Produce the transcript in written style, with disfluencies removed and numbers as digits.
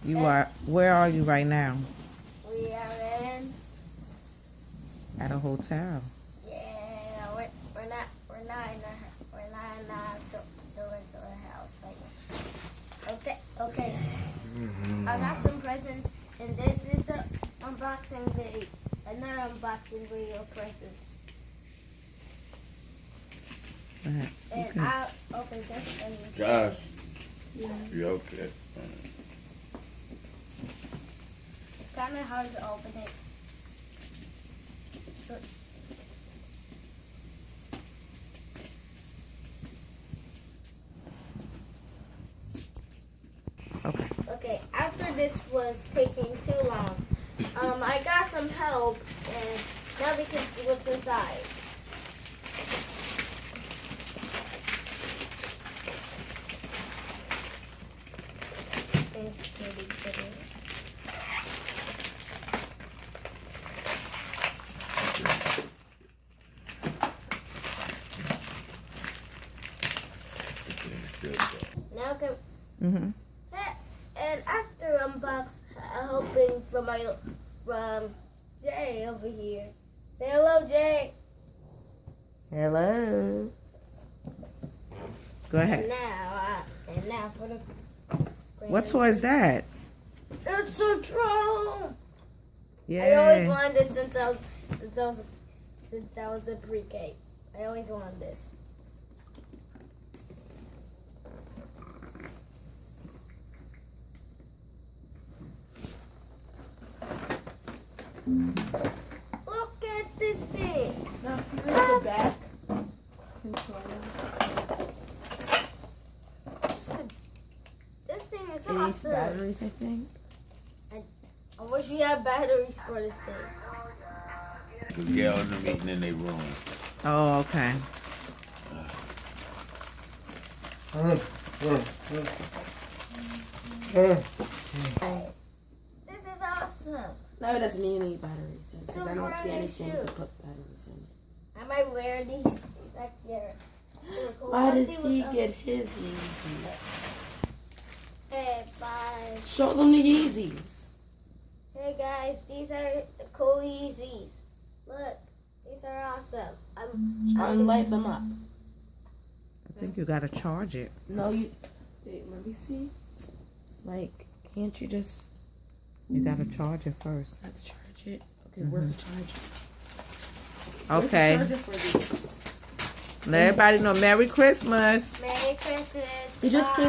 Where are you right now? We are in. At a hotel. Yeah, we're not in the house right now. Okay. I got some presents, and this is a unboxing video. Another unboxing video of presents. Right. And Okay. I'll open this and Josh, yeah. you okay? It's kind of hard to open it. Okay. Okay, after this was taking too long, I got some help, and now we can see what's inside. It's pretty good. Now can Mm-hmm. and after unbox, hoping from Jay over here. Say hello, Jay. Hello. Go ahead. And now for the. What toy is that? It's a drone. Yeah. I always wanted this since I was a pre-K. I always wanted this. Look at this thing. Now, here's the back controller. This thing is It needs awesome. batteries, I think. I wish we had batteries for this thing. The girl and them eating in their room. Oh, okay. This is awesome. No, it doesn't need any batteries in because So I don't where see are anything your to shoes? put batteries in it. I might wear these back there. Why Let's does see he what's up. get his Yeezys? Hey, bye. Show them the Yeezys. Hey guys, these are the cool Yeezys. Look, these are awesome. Try and light them up. I think you gotta charge it. No, you. Wait, let me see. Like, can't you just You gotta charge it first. have to charge it? Okay, where's the charger? Okay. Where's the charger for these? Let everybody know Merry Christmas. Merry Christmas. It just Bye. came.